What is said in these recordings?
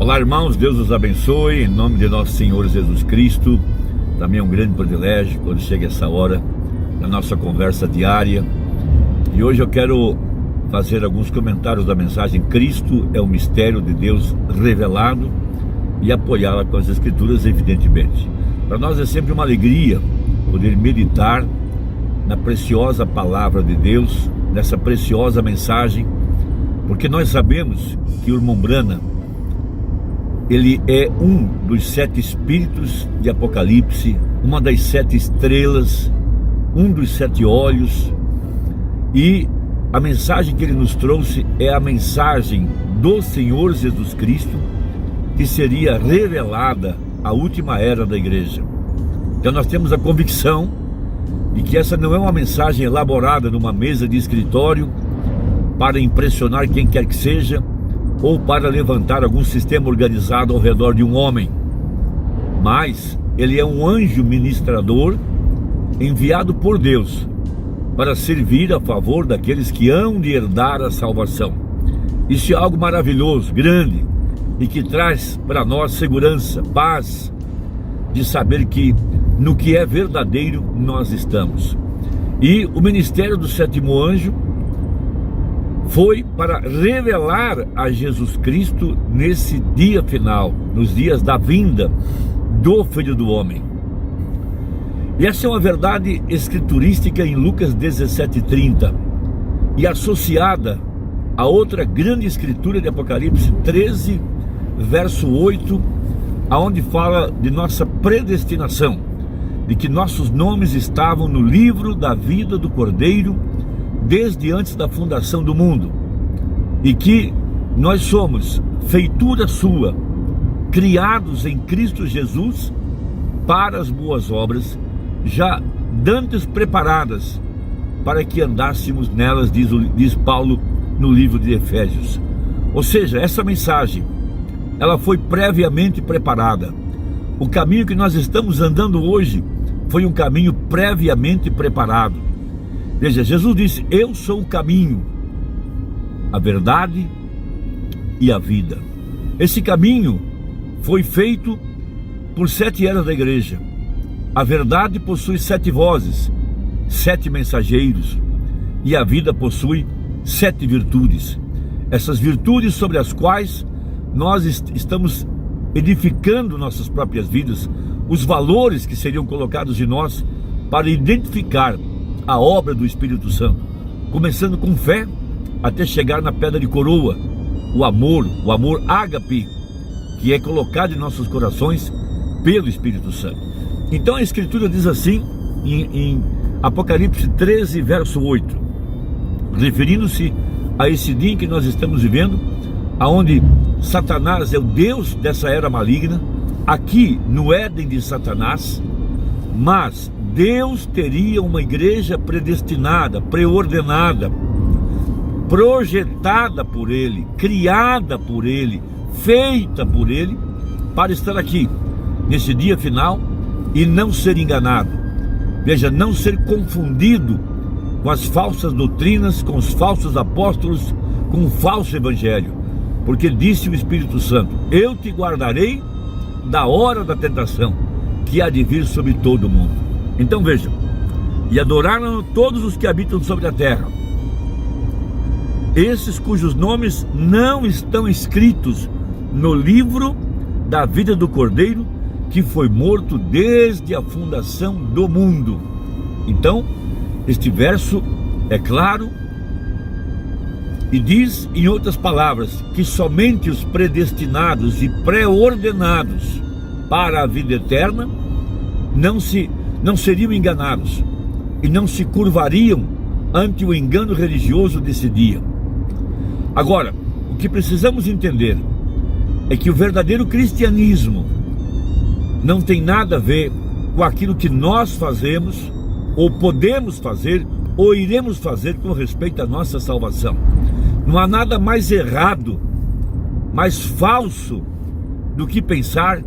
Olá, irmãos, Deus os abençoe, em nome de nosso Senhor Jesus Cristo. Também é um grande privilégio quando chega essa hora na nossa conversa diária. E hoje eu quero fazer alguns comentários da mensagem Cristo é o mistério de Deus revelado e apoiá-la com as Escrituras, evidentemente. Para nós é sempre uma alegria poder meditar na preciosa palavra de Deus, nessa preciosa mensagem, porque nós sabemos que o irmão Branham, ele é um dos 7 espíritos de Apocalipse, uma das 7 estrelas, um dos 7 olhos, e a mensagem que ele nos trouxe é a mensagem do Senhor Jesus Cristo, que seria revelada à última era da igreja. Então nós temos a convicção de que essa não é uma mensagem elaborada numa mesa de escritório para impressionar quem quer que seja, ou para levantar algum sistema organizado ao redor de um homem, mas ele é um anjo ministrador enviado por Deus para servir a favor daqueles que hão de herdar a salvação. Isso é algo maravilhoso, grande, e que traz para nós segurança, paz, de saber que no que é verdadeiro nós estamos. E o ministério do 7º anjo foi para revelar a Jesus Cristo nesse dia final, nos dias da vinda do Filho do Homem. E essa é uma verdade escriturística em Lucas 17:30 e associada a outra grande escritura de Apocalipse 13, verso 8, aonde fala de nossa predestinação, de que nossos nomes estavam no livro da vida do Cordeiro desde antes da fundação do mundo, e que nós somos feitura sua, criados em Cristo Jesus para as boas obras, já dantes preparadas para que andássemos nelas, diz Paulo no livro de Efésios. Ou seja, essa mensagem, ela foi previamente preparada. O caminho que nós estamos andando hoje foi um caminho previamente preparado. Veja, Jesus disse: eu sou o caminho, a verdade e a vida. Esse caminho foi feito por 7 eras da igreja. A verdade possui 7 vozes, 7 mensageiros, e a vida possui 7 virtudes. Essas virtudes sobre as quais nós estamos edificando nossas próprias vidas, os valores que seriam colocados em nós para identificar a obra do Espírito Santo, começando com fé até chegar na pedra de coroa, o amor ágape, que é colocado em nossos corações pelo Espírito Santo. Então a Escritura diz assim em Apocalipse 13, verso 8, referindo-se a esse dia em que nós estamos vivendo, aonde Satanás é o Deus dessa era maligna, aqui no Éden de Satanás, mas Deus teria uma igreja predestinada, preordenada, projetada por Ele, criada por Ele, feita por Ele, para estar aqui, nesse dia final, e não ser enganado. Veja, não ser confundido com as falsas doutrinas, com os falsos apóstolos, com o falso evangelho. Porque disse o Espírito Santo: eu te guardarei da hora da tentação, que há de vir sobre todo o mundo. Então vejam: e adoraram todos os que habitam sobre a terra, esses cujos nomes não estão escritos no livro da vida do Cordeiro, que foi morto desde a fundação do mundo. Então, este verso é claro e diz, em outras palavras, que somente os predestinados e pré-ordenados para a vida eterna não seriam enganados e não se curvariam ante o engano religioso desse dia. Agora, o que precisamos entender é que o verdadeiro cristianismo não tem nada a ver com aquilo que nós fazemos, ou podemos fazer, ou iremos fazer com respeito à nossa salvação. Não há nada mais errado, mais falso, do que pensar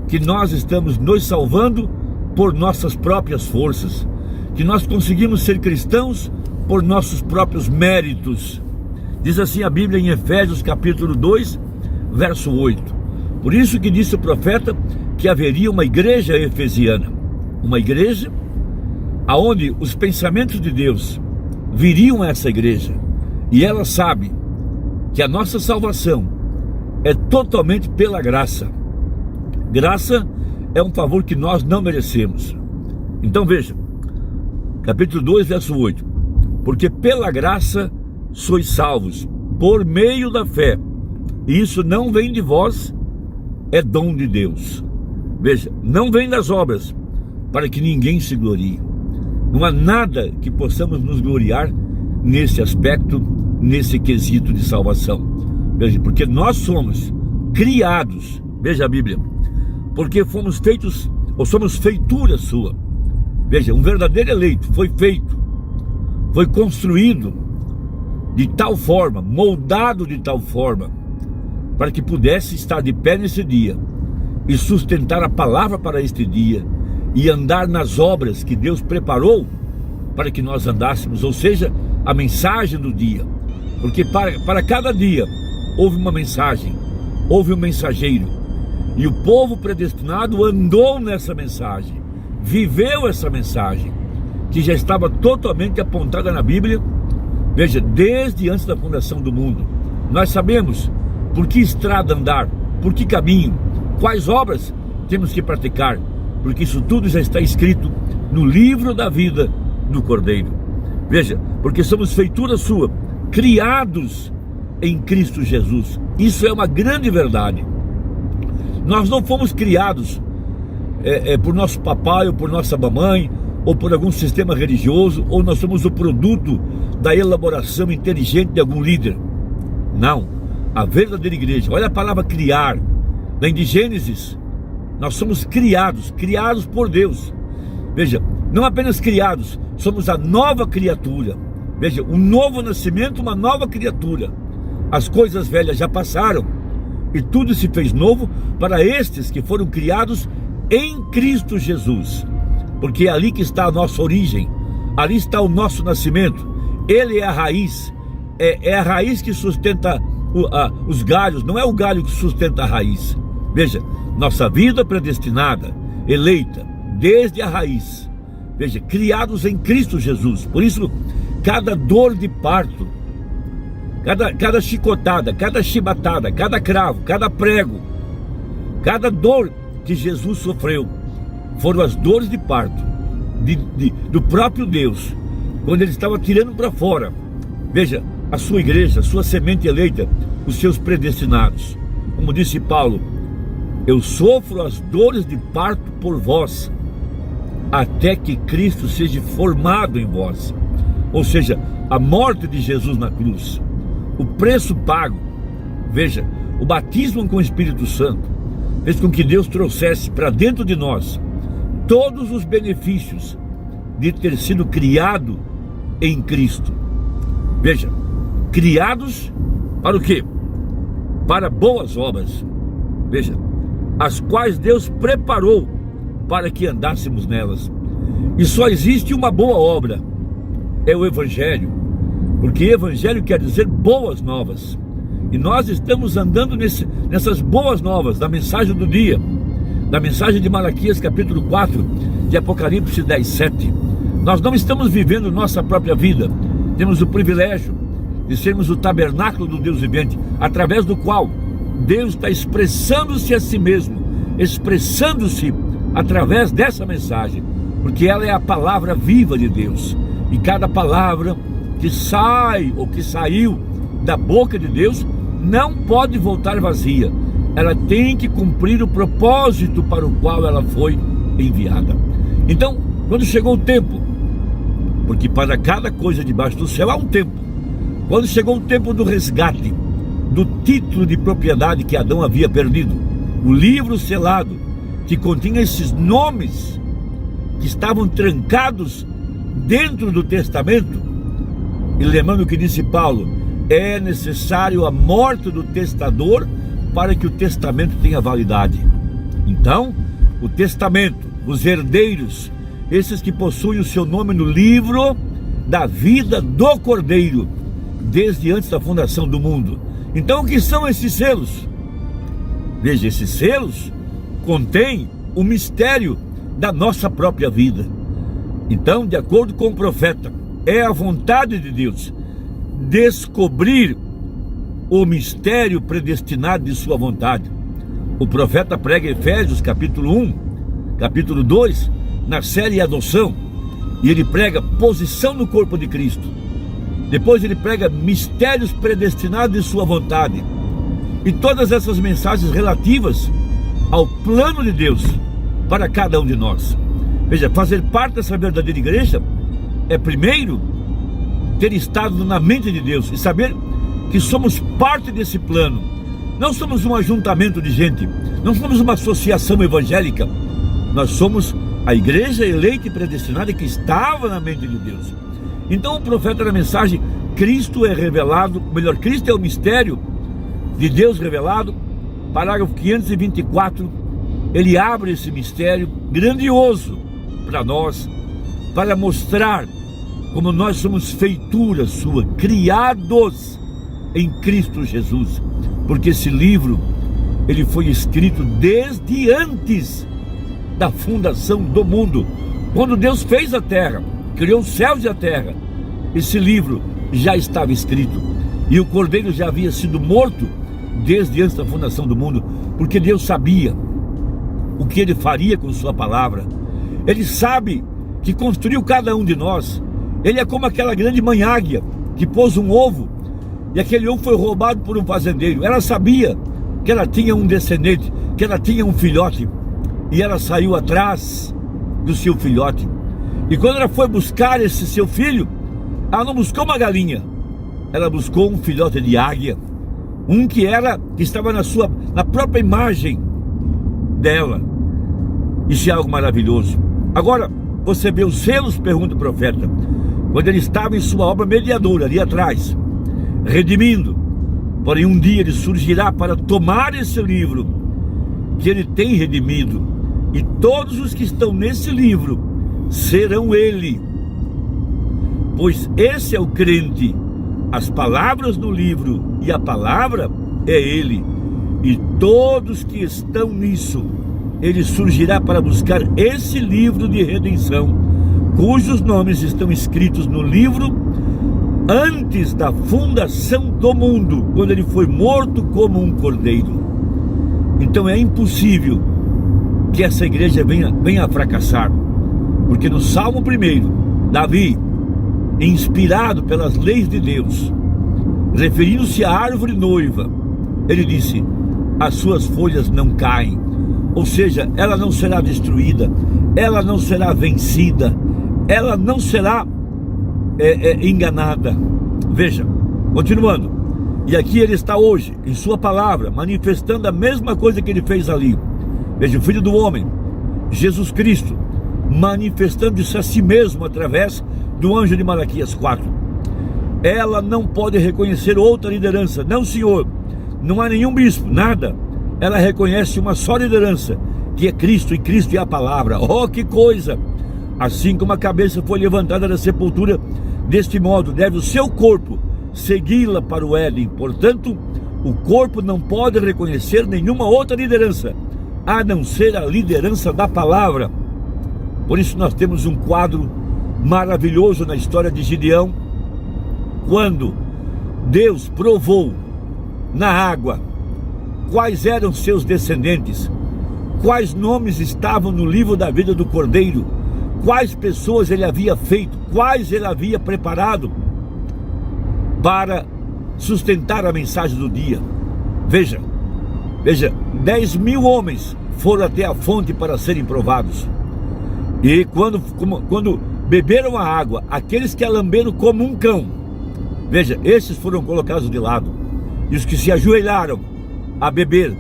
que nós estamos nos salvando por nossas próprias forças, que nós conseguimos ser cristãos por nossos próprios méritos. Diz assim a Bíblia em Efésios capítulo 2, verso 8: Por isso que disse o profeta que haveria uma igreja efesiana, uma igreja aonde os pensamentos de Deus viriam a essa igreja, e ela sabe que a nossa salvação é totalmente pela graça. Graça é um favor que nós não merecemos. Então veja, capítulo 2, verso 8: porque pela graça sois salvos, por meio da fé, e isso não vem de vós, é dom de Deus. Veja, não vem das obras, para que ninguém se glorie. Não há nada que possamos nos gloriar nesse aspecto, nesse quesito de salvação. Veja, porque nós somos criados, veja a Bíblia, porque fomos feitos, ou somos feitura sua. Veja, um verdadeiro eleito foi feito, foi construído de tal forma, moldado de tal forma, para que pudesse estar de pé nesse dia e sustentar a palavra para este dia e andar nas obras que Deus preparou para que nós andássemos, ou seja, a mensagem do dia. Porque para cada dia houve uma mensagem, houve um mensageiro, e o povo predestinado andou nessa mensagem, viveu essa mensagem, que já estava totalmente apontada na Bíblia. Veja, desde antes da fundação do mundo, nós sabemos por que estrada andar, por que caminho, quais obras temos que praticar, porque isso tudo já está escrito no livro da vida do Cordeiro. Veja, porque somos feitura sua, criados em Cristo Jesus. Isso é uma grande verdade. Nós não fomos criados por nosso papai ou por nossa mamãe ou por algum sistema religioso, ou nós somos o produto da elaboração inteligente de algum líder. Não, a verdadeira igreja, olha a palavra criar, vem de Gênesis. Nós somos criados por Deus. Veja, não apenas criados, somos a nova criatura. Veja, um novo nascimento, uma nova criatura. As coisas velhas já passaram e tudo se fez novo para estes que foram criados em Cristo Jesus. Porque é ali que está a nossa origem, ali está o nosso nascimento. Ele é a raiz, é a raiz que sustenta os galhos, não é o galho que sustenta a raiz. Veja, nossa vida predestinada, eleita desde a raiz. Veja, criados em Cristo Jesus. Por isso, cada dor de parto, cada chicotada, cada chibatada, cada cravo, cada prego, cada dor que Jesus sofreu, foram as dores de parto do próprio Deus, quando Ele estava tirando para fora, veja, a sua igreja, a sua semente eleita, os seus predestinados. Como disse Paulo: eu sofro as dores de parto por vós, até que Cristo seja formado em vós. Ou seja, a morte de Jesus na cruz, o preço pago, veja, o batismo com o Espírito Santo, fez com que Deus trouxesse para dentro de nós todos os benefícios de ter sido criado em Cristo. Veja, criados para o quê? Para boas obras. Veja, as quais Deus preparou para que andássemos nelas. E só existe uma boa obra, é o Evangelho, porque Evangelho quer dizer boas novas. E nós estamos andando nessas boas novas, da mensagem do dia, da mensagem de Malaquias capítulo 4, de Apocalipse 10, 7. Nós não estamos vivendo nossa própria vida, temos o privilégio de sermos o tabernáculo do Deus vivente, através do qual Deus está expressando-se a si mesmo, expressando-se através dessa mensagem, porque ela é a palavra viva de Deus, e cada palavra que sai ou que saiu da boca de Deus não pode voltar vazia, ela tem que cumprir o propósito para o qual ela foi enviada. Então, quando chegou o tempo, porque para cada coisa debaixo do céu há um tempo, quando chegou o tempo do resgate do título de propriedade que Adão havia perdido, o livro selado que continha esses nomes que estavam trancados dentro do testamento, e lembrando o que disse Paulo, é necessário a morte do testador para que o testamento tenha validade. Então, o testamento, os herdeiros, esses que possuem o seu nome no livro da vida do Cordeiro, desde antes da fundação do mundo. Então, o que são esses selos? Veja, esses selos contêm o mistério da nossa própria vida. Então, de acordo com o profeta, é a vontade de Deus descobrir o mistério predestinado de sua vontade. O profeta prega Efésios capítulo 1, capítulo 2, na série Adoção, e ele prega posição no corpo de Cristo. Depois ele prega mistérios predestinados de sua vontade. E todas essas mensagens relativas ao plano de Deus para cada um de nós. Veja, fazer parte dessa verdadeira igreja é primeiro ter estado na mente de Deus e saber que somos parte desse plano. Não somos um ajuntamento de gente, não somos uma associação evangélica. Nós somos a igreja eleita e predestinada que estava na mente de Deus. Então o profeta na mensagem, Cristo é revelado, melhor, Cristo é o mistério de Deus revelado. Parágrafo 524, ele abre esse mistério grandioso para nós, para mostrar como nós somos feitura sua, criados em Cristo Jesus. Porque esse livro, ele foi escrito desde antes da fundação do mundo. Quando Deus fez a terra, criou os céus e a terra, esse livro já estava escrito. E o Cordeiro já havia sido morto desde antes da fundação do mundo, porque Deus sabia o que Ele faria com sua palavra. Ele sabe que construiu cada um de nós. Ele é como aquela grande mãe águia que pôs um ovo, e aquele ovo foi roubado por um fazendeiro. Ela sabia que ela tinha um descendente, que ela tinha um filhote, e ela saiu atrás do seu filhote. E quando ela foi buscar esse seu filho, ela não buscou uma galinha, ela buscou um filhote de águia, um que estava na própria imagem dela. Isso é algo maravilhoso. Agora, você vê os selos, pergunta o profeta, quando ele estava em sua obra mediadora, ali atrás, redimindo. Porém um dia ele surgirá para tomar esse livro que ele tem redimido, e todos os que estão nesse livro serão ele, pois esse é o crente. As palavras do livro e a palavra é ele, e todos que estão nisso, ele surgirá para buscar esse livro de redenção, cujos nomes estão escritos no livro antes da fundação do mundo, quando ele foi morto como um cordeiro. Então é impossível que essa igreja venha a fracassar, porque no Salmo 1, Davi, inspirado pelas leis de Deus, referindo-se à árvore noiva, ele disse: as suas folhas não caem, ou seja, ela não será destruída, ela não será vencida, ela não será enganada. Veja, continuando, e aqui ele está hoje, em sua palavra, manifestando a mesma coisa que ele fez ali. Veja, o Filho do Homem, Jesus Cristo, manifestando-se a si mesmo através do anjo de Malaquias 4. Ela não pode reconhecer outra liderança, não, senhor, não há nenhum bispo, nada. Ela reconhece uma só liderança, que é Cristo, e Cristo é a palavra. Oh, que coisa! Assim como a cabeça foi levantada da sepultura, deste modo deve o seu corpo segui-la para o Éden. Portanto, o corpo não pode reconhecer nenhuma outra liderança, a não ser a liderança da palavra. Por isso nós temos um quadro maravilhoso na história de Gideão, quando Deus provou na água quais eram seus descendentes, quais nomes estavam no livro da vida do Cordeiro, quais pessoas ele havia feito, quais ele havia preparado para sustentar a mensagem do dia. Veja, 10.000 homens foram até a fonte para serem provados, e quando beberam a água, aqueles que a lamberam como um cão, veja, esses foram colocados de lado, e os que se ajoelharam a beber,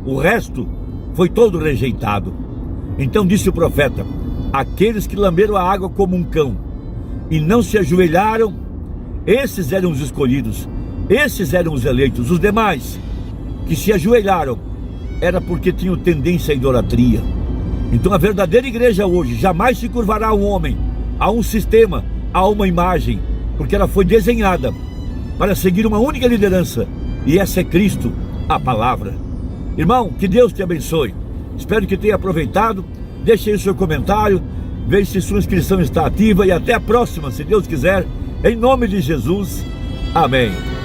o resto foi todo rejeitado. Então disse o profeta: aqueles que lamberam a água como um cão e não se ajoelharam, esses eram os escolhidos, esses eram os eleitos. Os demais que se ajoelharam era porque tinham tendência à idolatria. Então a verdadeira igreja hoje jamais se curvará a um homem, a um sistema, a uma imagem, porque ela foi desenhada para seguir uma única liderança, e essa é Cristo, a palavra. Irmão, que Deus te abençoe. Espero que tenha aproveitado. Deixe aí o seu comentário, veja se sua inscrição está ativa e até a próxima, se Deus quiser, em nome de Jesus. Amém.